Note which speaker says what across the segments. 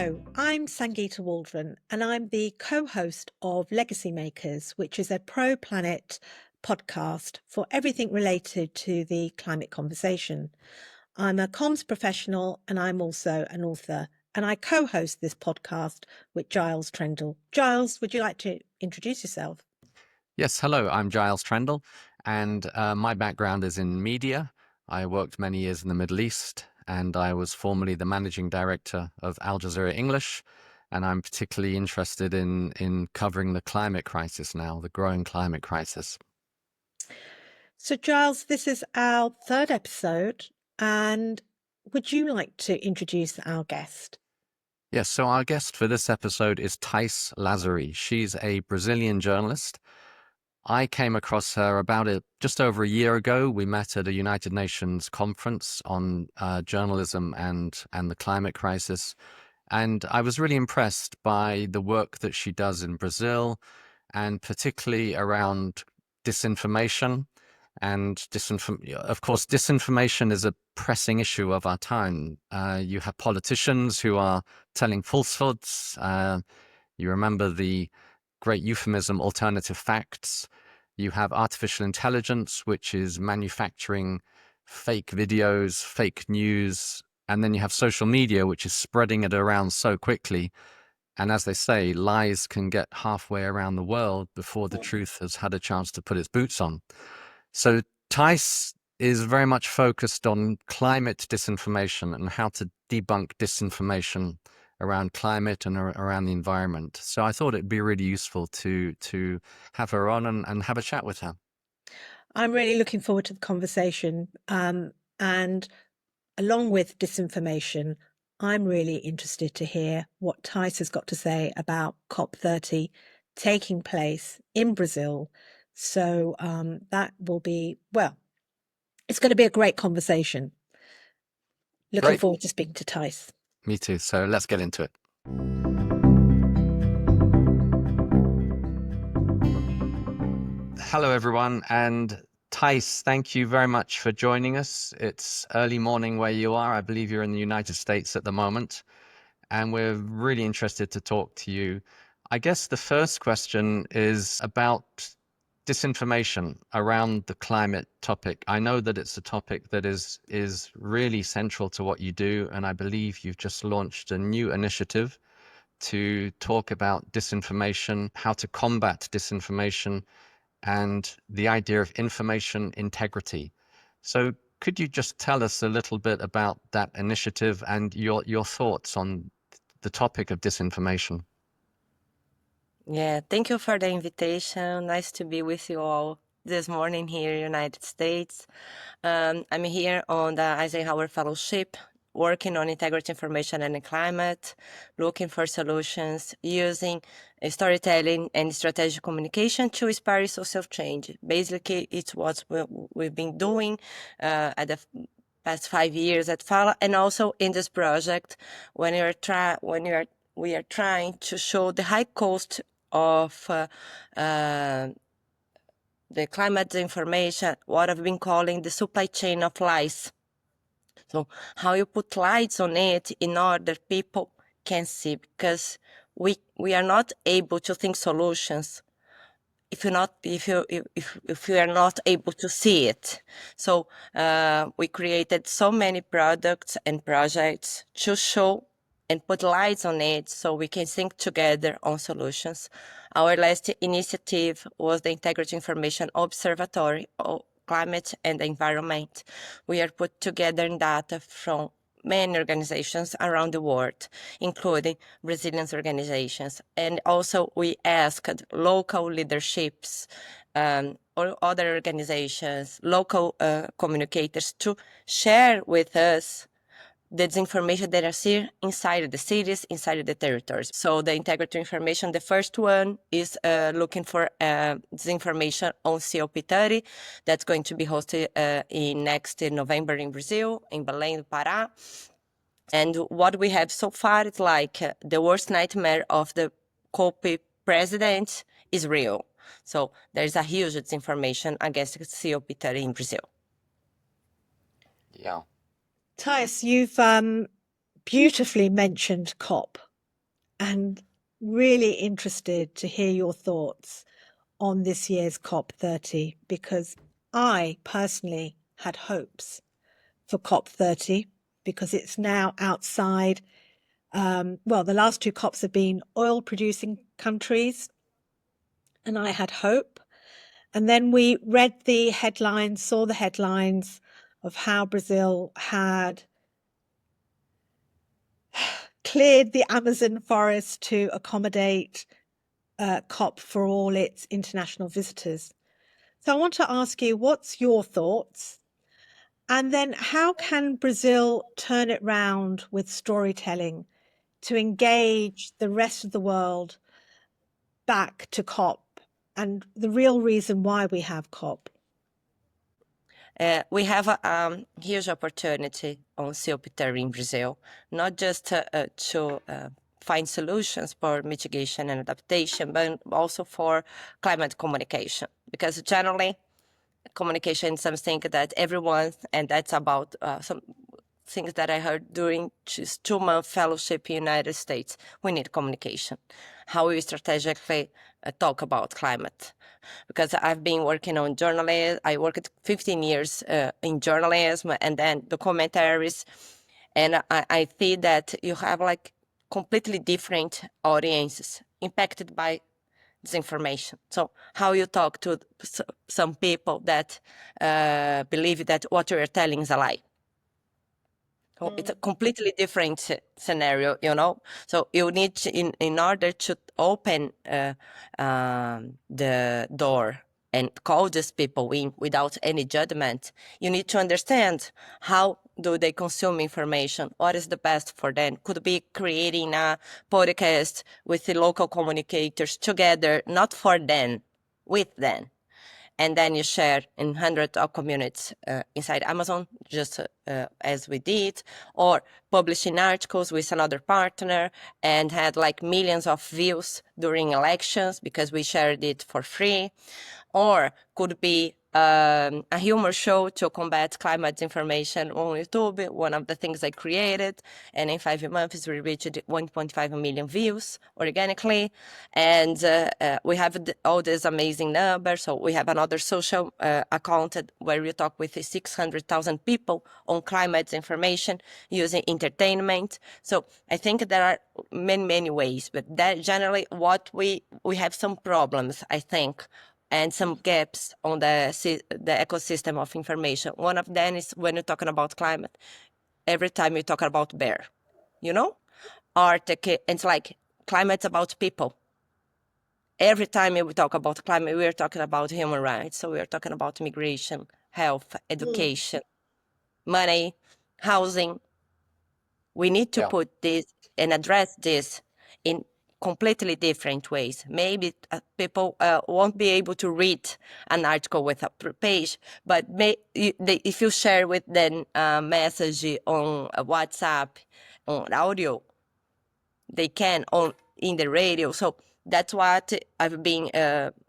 Speaker 1: Hello, I'm Sangeeta Waldron, and I'm the co-host of Legacy Makers, which is a pro-planet podcast for everything related to the climate conversation. I'm a comms professional and I'm also an author, and I co-host this podcast with Giles Trendle. Giles, would you like to introduce yourself?
Speaker 2: Yes, hello, I'm Giles Trendle, and my background is in media. I worked many years in the Middle East, and I was formerly the managing director of Al Jazeera English, and I'm particularly interested in covering the climate crisis now, the growing climate crisis.
Speaker 1: So, Giles, this is our third episode, and would you like to introduce our guest?
Speaker 2: Yes, so our guest for this episode is Thais Lazzeri. She's a Brazilian journalist. I came across her just over a year ago. We met at a United Nations conference on journalism and the climate crisis. And I was really impressed by the work that she does in Brazil, and particularly around disinformation. And of course, disinformation is a pressing issue of our time. You have politicians who are telling falsehoods. You remember the great euphemism, alternative facts. You have artificial intelligence, which is manufacturing fake videos, fake news. And then you have social media, which is spreading it around so quickly. And as they say, lies can get halfway around the world before the truth has had a chance to put its boots on. So Tice is very much focused on climate disinformation and how to debunk disinformation around climate and around the environment. So I thought it'd be really useful to have her on and have a chat with her.
Speaker 1: I'm really looking forward to the conversation. And along with disinformation, I'm really interested to hear what Tice has got to say about COP30 taking place in Brazil. So that will be, well, it's going to be a great conversation. Looking
Speaker 2: Great.
Speaker 1: forward to speaking to Tice.
Speaker 2: Me too. So let's get into it. Hello, everyone. And Tice, thank you very much for joining us. It's early morning where you are. I believe you're in the United States at the moment. And we're really interested to talk to you. I guess the first question is about disinformation around the climate topic. I know that it's a topic that is really central to what you do, and I believe you've just launched a new initiative to talk about disinformation, how to combat disinformation, and the idea of information integrity. So could you just tell us a little bit about that initiative and your thoughts on the topic of disinformation?
Speaker 3: Yeah, thank you for the invitation. Nice to be with you all this morning here in the United States. I'm here on the Eisenhower Fellowship, working on integrity information and climate, looking for solutions using storytelling and strategic communication to inspire social change. Basically, it's what we've been doing at the past 5 years at Fala, and also in this project when we are trying to show the high cost of the climate information, what I've been calling the supply chain of lies. So how you put lights on it in order people can see, because we are not able to think solutions if you are not able to see it. So we created so many products and projects to show and put lights on it so we can think together on solutions. Our last initiative was the Integrity Information Observatory on Climate and Environment. We are put together data from many organizations around the world, including Brazilian organizations. And also we asked local leaderships or other organizations, local communicators to share with us the disinformation that is here inside the cities, inside the territories. So the integrity information, the first one is looking for disinformation on COP30. That's going to be hosted in next November in Brazil, in Belém do Pará. And what we have so far is like the worst nightmare of the COP president is real. So there's a huge disinformation against COP30 in Brazil.
Speaker 2: Yeah.
Speaker 1: Tice, you've beautifully mentioned COP, and really interested to hear your thoughts on this year's COP30, because I personally had hopes for COP30 because it's now outside. Well, the last two COPs have been oil producing countries, and I had hope. And then we read the headlines, saw the headlines of how Brazil had cleared the Amazon forest to accommodate COP for all its international visitors. So I want to ask you, what's your thoughts? And then how can Brazil turn it round with storytelling to engage the rest of the world back to COP and the real reason why we have COP?
Speaker 3: We have a huge opportunity on COP30 in Brazil, not just to find solutions for mitigation and adaptation, but also for climate communication. Because generally, communication is something that everyone, and that's about some things that I heard during this 2-month fellowship in the United States. We need communication. How we strategically talk about climate. Because I've been working on journalism. I worked 15 years in journalism and then documentaries. And I see that you have like completely different audiences impacted by disinformation. So how you talk to some people that believe that what you're telling is a lie. So it's a completely different scenario, you know. So you need to, in order to open the door and call these people in without any judgment, you need to understand how do they consume information, what is the best for them. Could be creating a podcast with the local communicators together, not for them, with them. And then you share in hundreds of communities inside Amazon, just as we did, or publishing articles with another partner and had like millions of views during elections because we shared it for free. Or could be a humor show to combat climate information on YouTube, one of the things I created. And in 5 months, we reached 1.5 million views organically. And we have all these amazing numbers. So we have another social account where we talk with 600,000 people on climate information using entertainment. So I think there are many, many ways, but that generally what we have some problems, I think, and some gaps on the ecosystem of information. One of them is when you're talking about climate, every time you talk about bear, you know? Arctic, it's like climate's about people. Every time we talk about climate, we're talking about human rights. So we're talking about migration, health, education, money, housing. We need to put this and address this in completely different ways. Maybe people won't be able to read an article with a page, but if you share with them a message on WhatsApp, on audio, they can on in the radio. So that's what I've been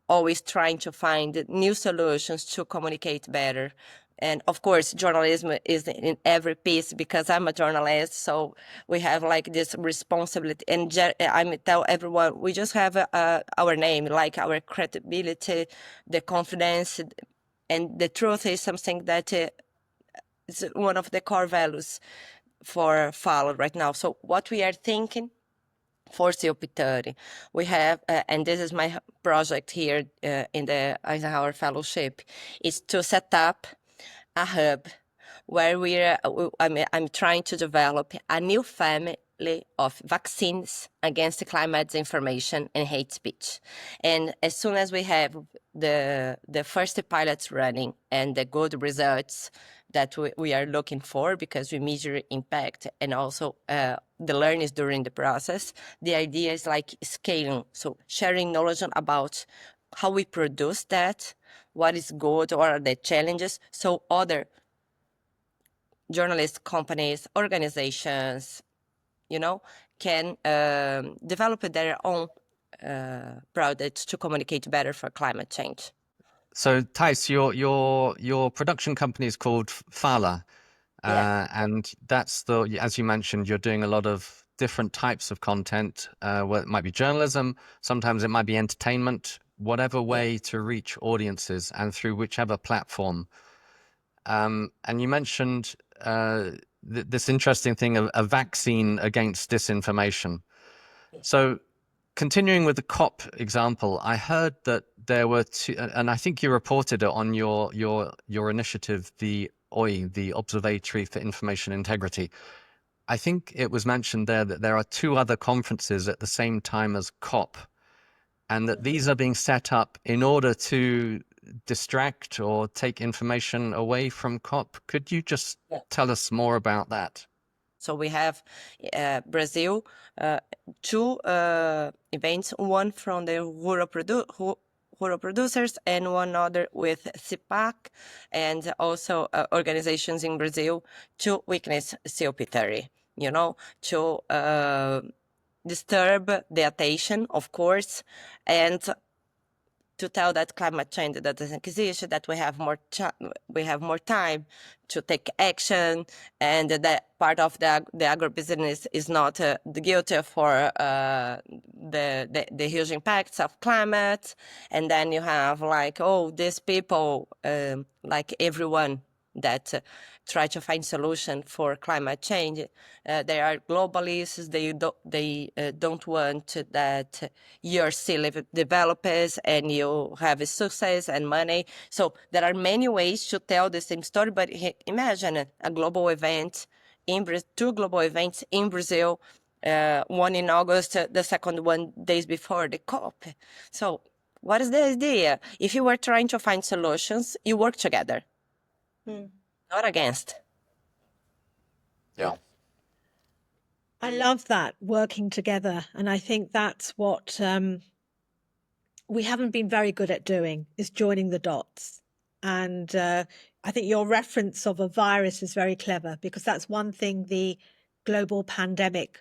Speaker 3: always trying to find new solutions to communicate better. And of course, journalism is in every piece because I'm a journalist. So we have like this responsibility. And I tell everyone, we just have our name, like our credibility, the confidence. And the truth is something that is one of the core values for Follow right now. So what we are thinking for COP30, we have, and this is my project here in the Eisenhower Fellowship, is to set up a hub where I'm trying to develop a new family of vaccines against climate disinformation and hate speech. And as soon as we have the first pilots running and the good results that we are looking for, because we measure impact and also the learnings during the process, the idea is like scaling. So sharing knowledge about how we produce that, what is good, what are the challenges, so other journalist companies, organizations, you know, can develop their own products to communicate better for climate change.
Speaker 2: So, Thijs, your production company is called Fala,
Speaker 3: Yeah.
Speaker 2: and that's as you mentioned, you're doing a lot of different types of content, it might be journalism, sometimes it might be entertainment, whatever way to reach audiences and through whichever platform. And you mentioned this interesting thing of a vaccine against disinformation. So continuing with the COP example, I heard that there were two, and I think you reported it on your initiative, the OI, the Observatory for Information Integrity. I think it was mentioned there that there are two other conferences at the same time as COP, and that these are being set up in order to distract or take information away from COP. Could you just tell us more about that?
Speaker 3: So we have Brazil, two events, one from the rural producers and one other with CPAC, and also organizations in Brazil to witness COP30, to disturb the attention, of course, and to tell that climate change that doesn't exist, that we have more time to take action, and that part of the agribusiness is not guilty for the huge impacts of climate. And then you have like, these people, like everyone that try to find solution for climate change. They are globalists. They don't want that you're still developers and you have success and money. So there are many ways to tell the same story. But imagine a global event two global events in Brazil. One in August, the second one days before the COP. So what is the idea? If you were trying to find solutions, you work together. Not against.
Speaker 2: Yeah.
Speaker 1: I love that, working together. And I think that's what we haven't been very good at doing, is joining the dots. And I think your reference of a virus is very clever, because that's one thing the global pandemic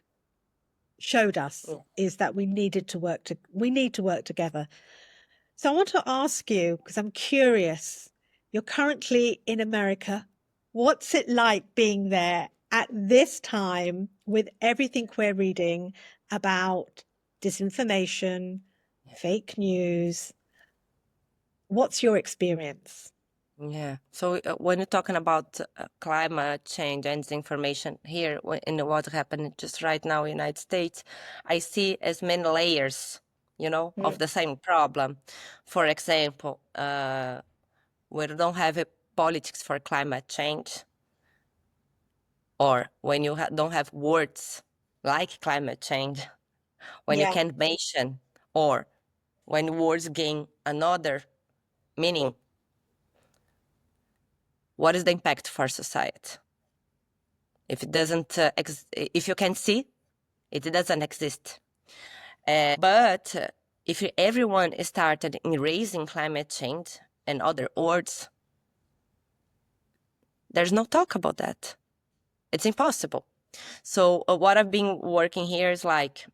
Speaker 1: showed us, is that we need to work together. So I want to ask you, because I'm curious, you're currently in America. What's it like being there at this time with everything we're reading about disinformation, fake news? What's your experience?
Speaker 3: Yeah. So when you're talking about climate change and disinformation here in what happened just right now in the United States, I see as many layers, of the same problem. For example, we don't have a politics for climate change, or when you don't have words like climate change, when you can't mention, or when words gain another meaning. What is the impact for society? If it doesn't, if you can see, it doesn't exist. But if everyone started erasing climate change and other words, there's no talk about that. It's impossible. So what I've been working here is like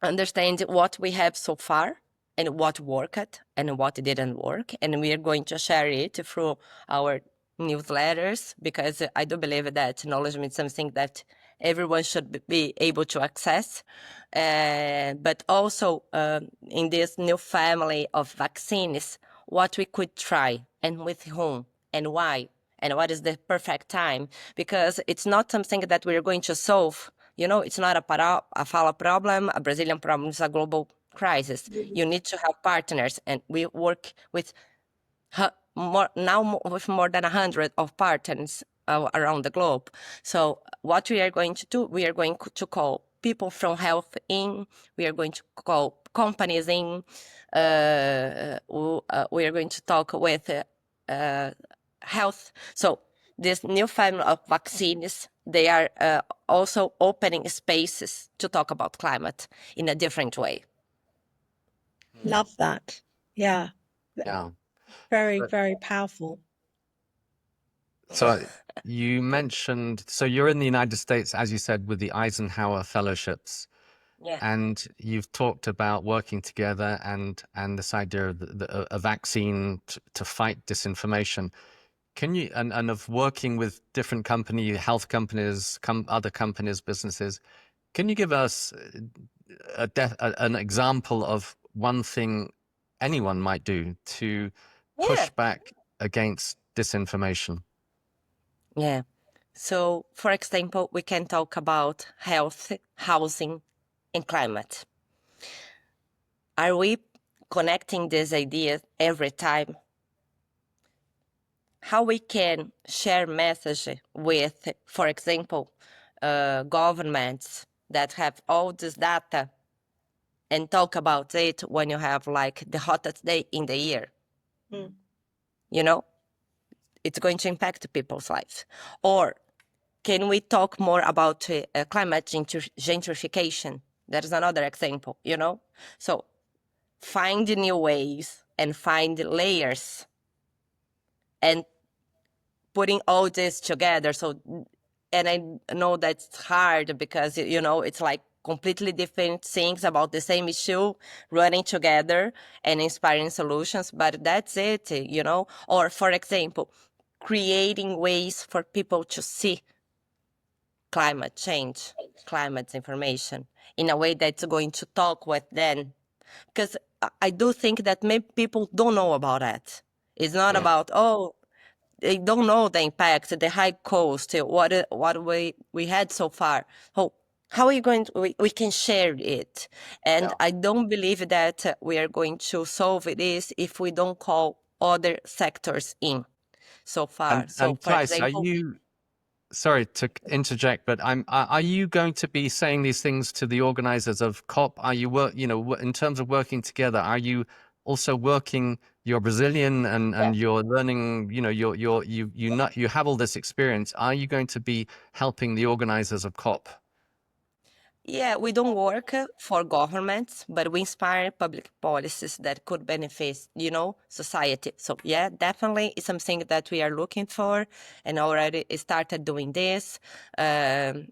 Speaker 3: understand what we have so far and what worked and what didn't work, and we are going to share it through our newsletters, because I do believe that knowledge is something that everyone should be able to access. But also in this new family of vaccines, what we could try and with whom and why and what is the perfect time, because it's not something that we're going to solve. It's not a Fala problem, a Brazilian problem, it's a global crisis. You need to have partners, and we work with more than 100 of partners around the globe. So what we are going to do, we are going to call people from health in, we are going to call companies in, we are going to talk with health. So this new family of vaccines, they are also opening spaces to talk about climate in a different way.
Speaker 1: Love that. Yeah.
Speaker 2: Yeah.
Speaker 1: Very, very powerful.
Speaker 2: So you mentioned, so you're in the United States, as you said, with the Eisenhower Fellowships.
Speaker 3: Yeah.
Speaker 2: And you've talked about working together and this idea of a vaccine to fight disinformation. Can you, and of working with different health companies, other companies, businesses, Can you give us an example of one thing anyone might do to
Speaker 3: Yeah.
Speaker 2: push back against disinformation?
Speaker 3: Yeah. So, for example, we can talk about health, housing, and climate. Are we connecting these ideas every time? How we can share message with, for example, governments that have all this data and talk about it when you have like the hottest day in the year?
Speaker 1: Mm.
Speaker 3: You know, it's going to impact people's lives. Or can we talk more about climate gentrification? That is another example, you know? So find new ways and find layers and putting all this together. So, and I know that's hard because, you know, it's like completely different things about the same issue running together and inspiring solutions, but that's it, you know? Or, for example, creating ways for people to see climate change, climate information in a way that's going to talk with them. Because I do think that maybe people don't know about that. It's not
Speaker 2: Yeah.
Speaker 3: about, oh, they don't know the impact, the high cost, what we had so far. How are you going to, we can share it. And
Speaker 2: Yeah.
Speaker 3: I don't believe that we are going to solve this if we don't call other sectors in so far. So,
Speaker 2: And
Speaker 3: for
Speaker 2: Thijs, are
Speaker 3: example,
Speaker 2: you, sorry to interject, but are you going to be saying these things to the organizers of COP? Are you in terms of working together, are you also working, you're Brazilian and you're learning, you have all this experience. Are you going to be helping the organizers of COP?
Speaker 3: yeah, we don't work for governments, but we inspire public policies that could benefit, you know, society. So yeah, definitely it's something that we are looking for and already started doing this. Um,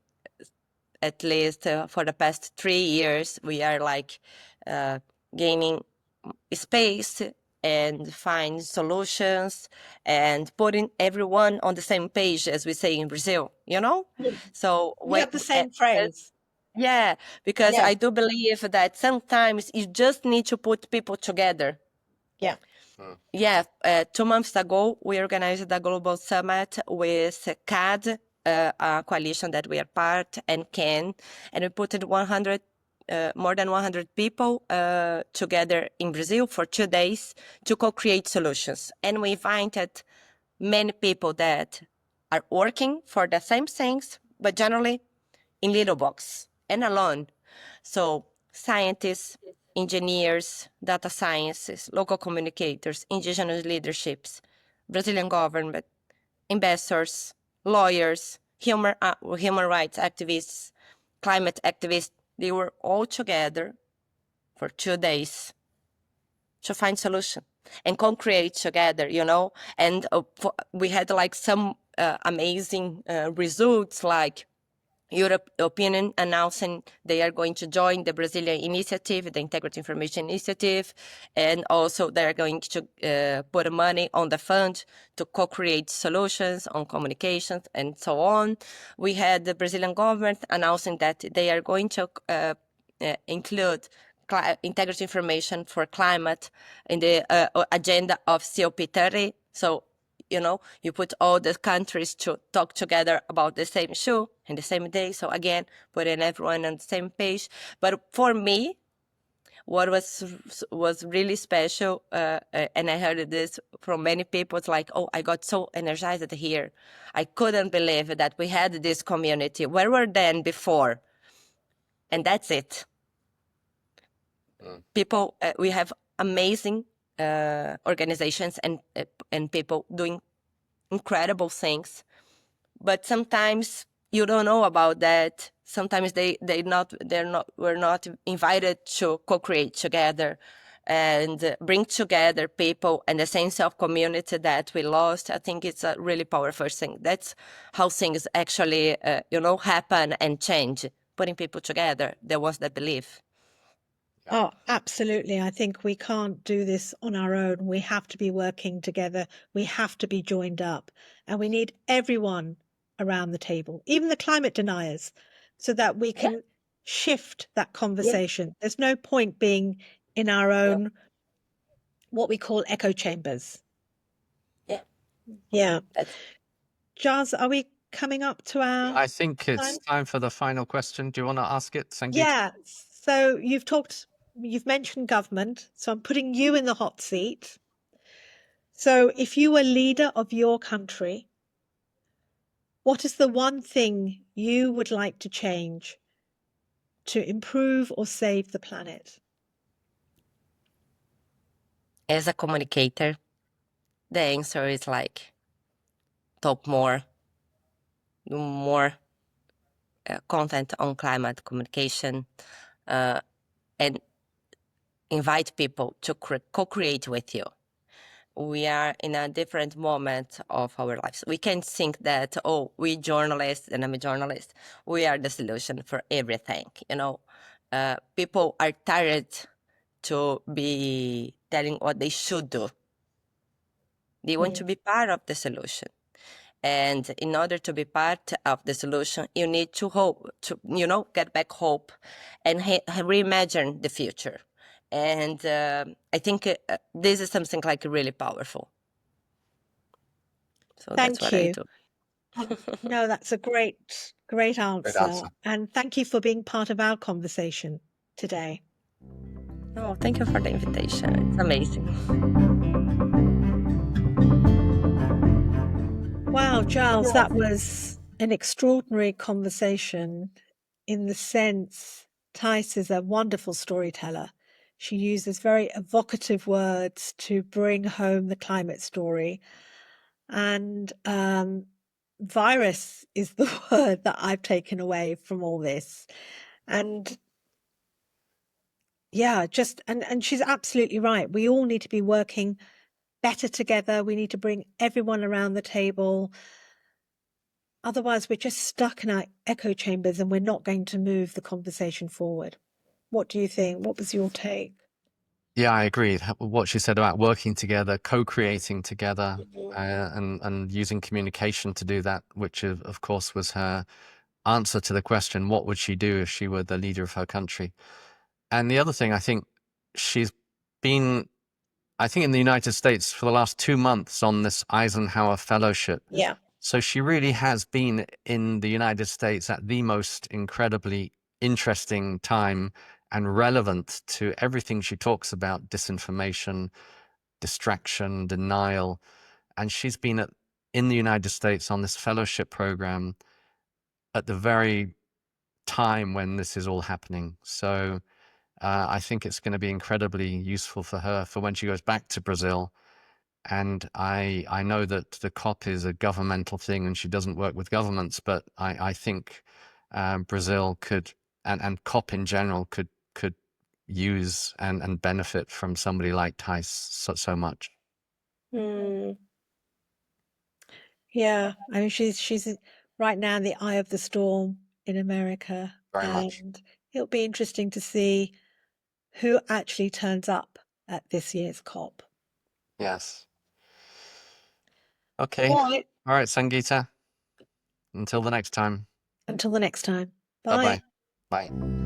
Speaker 3: at least for the past 3 years, we are like gaining space and find solutions and putting everyone on the same page, as we say in Brazil, you know? So
Speaker 1: We have the same friends.
Speaker 3: yeah, because
Speaker 1: Yeah.
Speaker 3: I do believe that sometimes you just need to put people together.
Speaker 1: Yeah.
Speaker 3: Yeah, 2 months ago, we organized a global summit with CAD, a coalition that we are part, and CAN, and we put 100, more than 100 people together in Brazil for 2 days to co-create solutions. And we invited many people that are working for the same things, but generally in little box and alone. So scientists, engineers, data sciences, local communicators, indigenous leaderships, Brazilian government, investors, lawyers, human rights activists, climate activists, they were all together for 2 days to find solution and co-create together, you know. And we had like some amazing results, like European announcing they are going to join the Brazilian initiative, the Integrity Information Initiative, and also they're going to put money on the fund to co-create solutions on communications and so on. We had the Brazilian government announcing that they are going to include integrity information for climate in the agenda of COP30. So, you know, you put all the countries to talk together about the same issue in the same day. So again, putting everyone on the same page. But for me, what was really special, and I heard this from many people, it's like, oh, I got so energized here. I couldn't believe that we had this community. Where were then before? And that's it. People, we have amazing organizations and people doing incredible things, but sometimes you don't know about that. Sometimes we're not invited to co-create together and bring together people and the sense of community that we lost. I think it's a really powerful thing. That's how things actually happen and change, putting people together, the ones that believe.
Speaker 1: Oh, absolutely. I think we can't do this on our own. We have to be working together. We have to be joined up. And we need everyone around the table, even the climate deniers, so that we can shift that conversation. There's no point being in our own, what we call echo chambers.
Speaker 3: Yeah.
Speaker 1: Yeah.
Speaker 3: That's
Speaker 1: Giles, are we coming up to our
Speaker 2: I think it's
Speaker 1: time?
Speaker 2: time for the final question. Do you want to ask it, Sangeeta?
Speaker 1: Yeah. So you've mentioned government, so I'm putting you in the hot seat. So if you were leader of your country, what is the one thing you would like to change to improve or save the planet?
Speaker 3: as a communicator, the answer is like talk more, do more content on climate communication, and invite people to co-create with you. We are in a different moment of our lives. We can't think that, oh, we journalists, and I'm a journalist, we are the solution for everything. People are tired to be telling what they should do. They want to be part of the solution. And in order to be part of the solution, you need to hope, to, get back hope and reimagine the future. And I think this is something like really powerful. So that's
Speaker 1: Thank
Speaker 3: what I
Speaker 1: you.
Speaker 3: do.
Speaker 1: No, that's a great answer.
Speaker 2: answer.
Speaker 1: And thank you for being part of our conversation today.
Speaker 3: Oh, thank you for the invitation. It's amazing.
Speaker 1: Wow, Giles, that was an extraordinary conversation in the sense Tice is a wonderful storyteller. She uses very evocative words to bring home the climate story. And virus is the word that I've taken away from all this. And yeah, and she's absolutely right. We all need to be working better together. We need to bring everyone around the table. Otherwise, we're just stuck in our echo chambers and we're not going to move the conversation forward. What do you think? What was your take?
Speaker 2: Yeah, I agree. What she said about working together, co-creating together, and using communication to do that, which of course was her answer to the question, what would she do if she were the leader of her country? And the other thing, I think she's been, I think in the United States for the last 2 months on this Eisenhower Fellowship.
Speaker 1: Yeah.
Speaker 2: So she really has been in the United States at the most incredibly interesting time and relevant to everything she talks about: disinformation, distraction, denial. And she's been in the United States on this fellowship program at the very time when this is all happening. So I think it's going to be incredibly useful for her for when she goes back to Brazil. And I know that the COP is a governmental thing and she doesn't work with governments, but I think Brazil could, and COP in general could use and benefit from somebody like Tice so much.
Speaker 1: Yeah, I mean she's right now in the eye of the storm in America,
Speaker 2: Very much.
Speaker 1: and it'll be interesting to see who actually turns up at this year's COP.
Speaker 2: Yes. Okay.
Speaker 1: All right.
Speaker 2: All right, Sangeeta. Until the next time.
Speaker 1: Until the next time.
Speaker 2: Bye-bye.
Speaker 1: Bye.
Speaker 2: Bye.